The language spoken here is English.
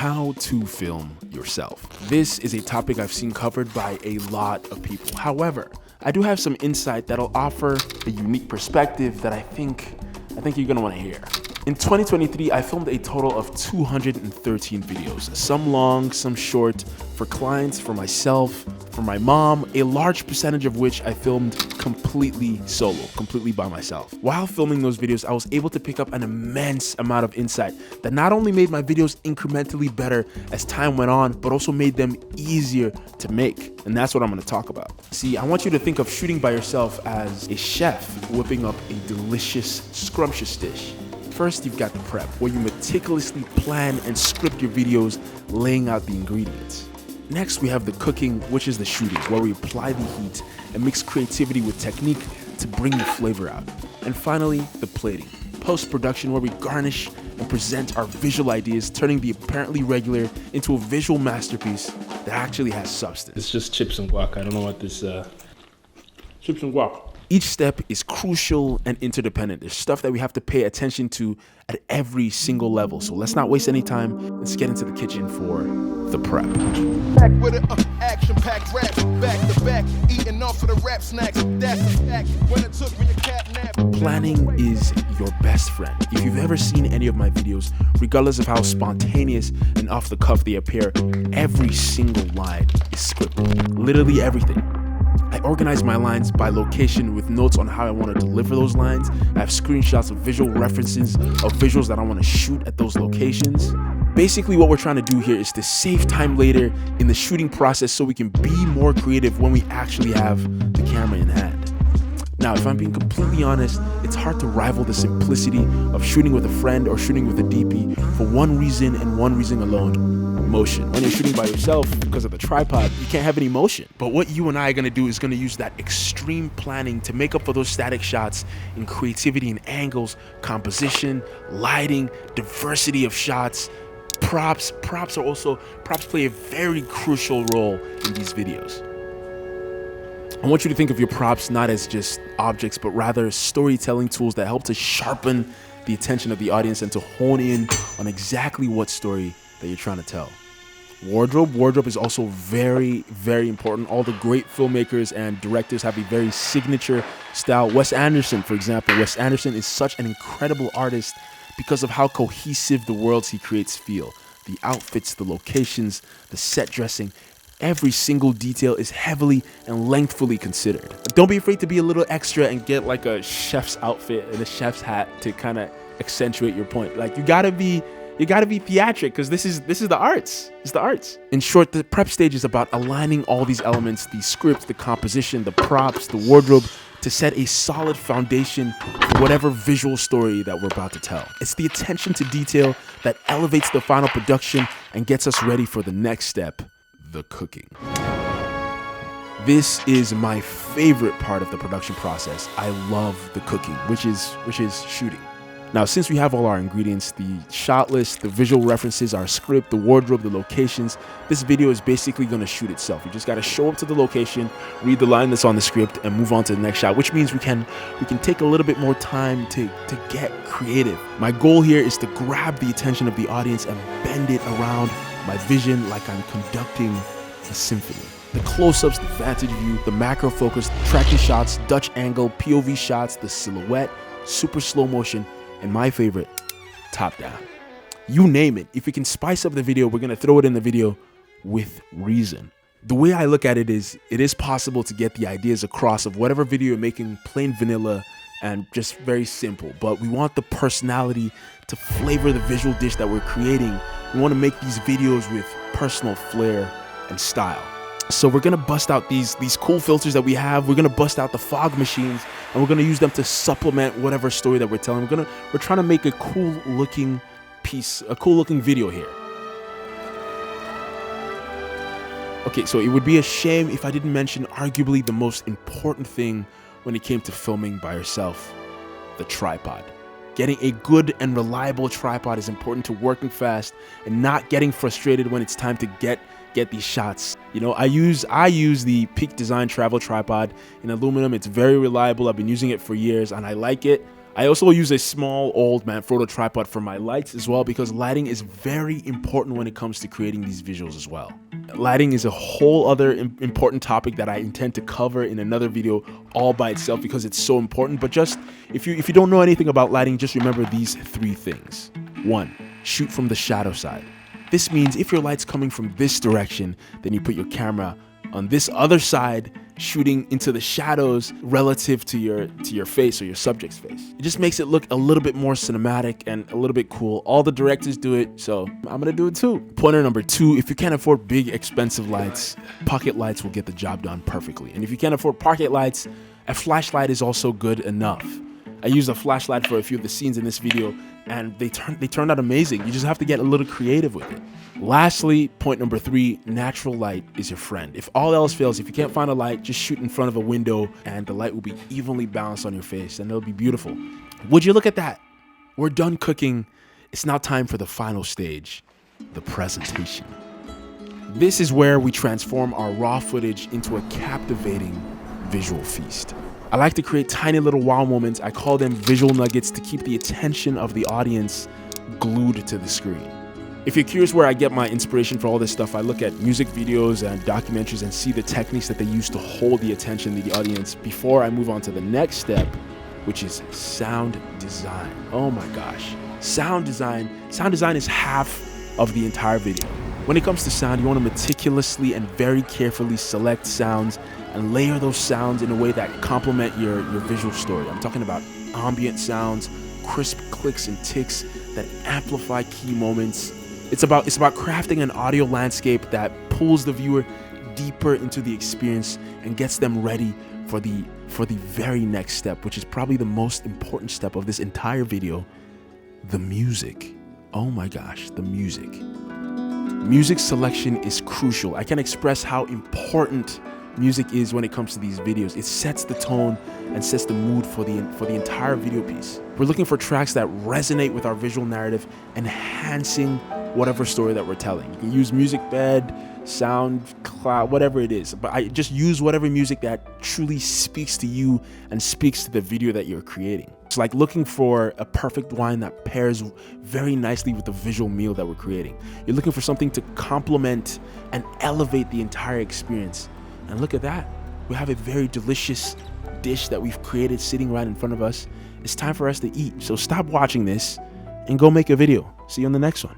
How to film yourself. This is a topic I've seen covered by a lot of people. However, I do have some insight that'll offer a unique perspective that I think you're gonna wanna hear. In 2023, I filmed a total of 213 videos, some long, some short, for clients, for myself, for my mom, a large percentage of which I filmed completely solo, completely by myself. While filming those videos, I was able to pick up an immense amount of insight that not only made my videos incrementally better as time went on, but also made them easier to make. And that's what I'm gonna talk about. See, I want you to think of shooting by yourself as a chef whipping up a delicious, scrumptious dish. First, you've got the prep, where you meticulously plan and script your videos, laying out the ingredients. Next, we have the cooking, which is the shooting, where we apply the heat and mix creativity with technique to bring the flavor out. And finally, the plating, post-production, where we garnish and present our visual ideas, turning the apparently regular into a visual masterpiece that actually has substance. It's just chips and guac. I don't know what this chips and guac. Each step is crucial and interdependent. There's stuff that we have to pay attention to at every single level. So let's not waste any time. Let's get into the kitchen for the prep. Back with it, action-packed raps, back to back, eating off of the rap snacks. That's a fact. When it took me a cat nap. Planning is your best friend. If you've ever seen any of my videos, regardless of how spontaneous and off the cuff they appear, every single line is scripted. Literally everything. I organize my lines by location with notes on how I want to deliver those lines. I have screenshots of visual references of visuals that I want to shoot at those locations. Basically, what we're trying to do here is to save time later in the shooting process so we can be more creative when we actually have the camera in hand. Now, if I'm being completely honest, it's hard to rival the simplicity of shooting with a friend or shooting with a DP for one reason and one reason alone: motion. When you're shooting by yourself, because of the tripod, you can't have any motion. But what you and I are gonna do is gonna use that extreme planning to make up for those static shots in creativity in angles, composition, lighting, diversity of shots, props. Props play a very crucial role in these videos. I want you to think of your props not as just objects, but rather storytelling tools that help to sharpen the attention of the audience and to hone in on exactly what story that you're trying to tell. Wardrobe is also very, very important. All the great filmmakers and directors have a very signature style. Wes Anderson, for example. Wes Anderson is such an incredible artist because of how cohesive the worlds he creates feel. The outfits, the locations, the set dressing, every single detail is heavily and lengthfully considered. Don't be afraid to be a little extra and get like a chef's outfit and a chef's hat to kind of accentuate your point. Like you gotta be theatric, because this is the arts. It's the arts. In short, the prep stage is about aligning all these elements, the script, the composition, the props, the wardrobe, to set a solid foundation for whatever visual story that we're about to tell. It's the attention to detail that elevates the final production and gets us ready for the next step: the cooking. This is my favorite part of the production process. I love the cooking, which is shooting. Now, since we have all our ingredients, the shot list, the visual references, our script, the wardrobe, the locations, this video is basically going to shoot itself. You just got to show up to the location, read the line that's on the script, and move on to the next shot, which means we can take a little bit more time to get creative. My goal here is to grab the attention of the audience and bend it around my vision like I'm conducting a symphony. The close-ups, the vantage view, the macro focus, the tracking shots, Dutch angle, POV shots, the silhouette, super slow motion, and my favorite, top down. You name it. If we can spice up the video, we're gonna throw it in the video with reason. The way I look at it is possible to get the ideas across of whatever video you're making, plain vanilla and just very simple, but we want the personality to flavor the visual dish that we're creating. We want to make these videos with personal flair and style. So we're gonna bust out these cool filters that we have. We're gonna bust out the fog machines, and we're gonna use them to supplement whatever story that we're telling. We're trying to make a cool looking piece, a cool looking video here. Okay, so it would be a shame if I didn't mention arguably the most important thing when it came to filming by yourself: the tripod. Getting a good and reliable tripod is important to working fast and not getting frustrated when it's time to get these shots. You know, I use the Peak Design travel tripod in aluminum. It's very reliable. I've been using it for years and I like it. I also use a small old Manfrotto tripod for my lights as well, because lighting is very important when it comes to creating these visuals as well. Lighting is a whole other important topic that I intend to cover in another video all by itself, because it's so important. But just if you don't know anything about lighting, just remember these 3 things. 1, shoot from the shadow side. This means if your light's coming from this direction, then you put your camera on this other side, shooting into the shadows relative to your face or your subject's face. It just makes it look a little bit more cinematic and a little bit cool. All the directors do it, so I'm gonna do it too. Pointer number 2, if you can't afford big expensive lights, pocket lights will get the job done perfectly. And if you can't afford pocket lights, a flashlight is also good enough. I used a flashlight for a few of the scenes in this video, and they turned out amazing. You just have to get a little creative with it. Lastly, point number 3, natural light is your friend. If all else fails, if you can't find a light, just shoot in front of a window and the light will be evenly balanced on your face and it'll be beautiful. Would you look at that? We're done cooking. It's now time for the final stage, the presentation. This is where we transform our raw footage into a captivating visual feast. I like to create tiny little wow moments. I call them visual nuggets to keep the attention of the audience glued to the screen. If you're curious where I get my inspiration for all this stuff, I look at music videos and documentaries and see the techniques that they use to hold the attention of the audience before I move on to the next step, which is sound design. Oh my gosh. Sound design is half of the entire video. When it comes to sound, you want to meticulously and very carefully select sounds and layer those sounds in a way that complement your visual story. I'm talking about ambient sounds, crisp clicks and ticks that amplify key moments. It's about crafting an audio landscape that pulls the viewer deeper into the experience and gets them ready for the very next step, which is probably the most important step of this entire video, the music. Oh my gosh, the music. Music selection is crucial. I can't express how important music is when it comes to these videos. It sets the tone and sets the mood for the entire video piece. We're looking for tracks that resonate with our visual narrative, enhancing whatever story that we're telling. You can use music bed, sound cloud, whatever it is, but I just use whatever music that truly speaks to you and speaks to the video that you're creating. It's like looking for a perfect wine that pairs very nicely with the visual meal that we're creating. You're looking for something to complement and elevate the entire experience. And look at that. We have a very delicious dish that we've created sitting right in front of us. It's time for us to eat. So stop watching this and go make a video. See you on the next one.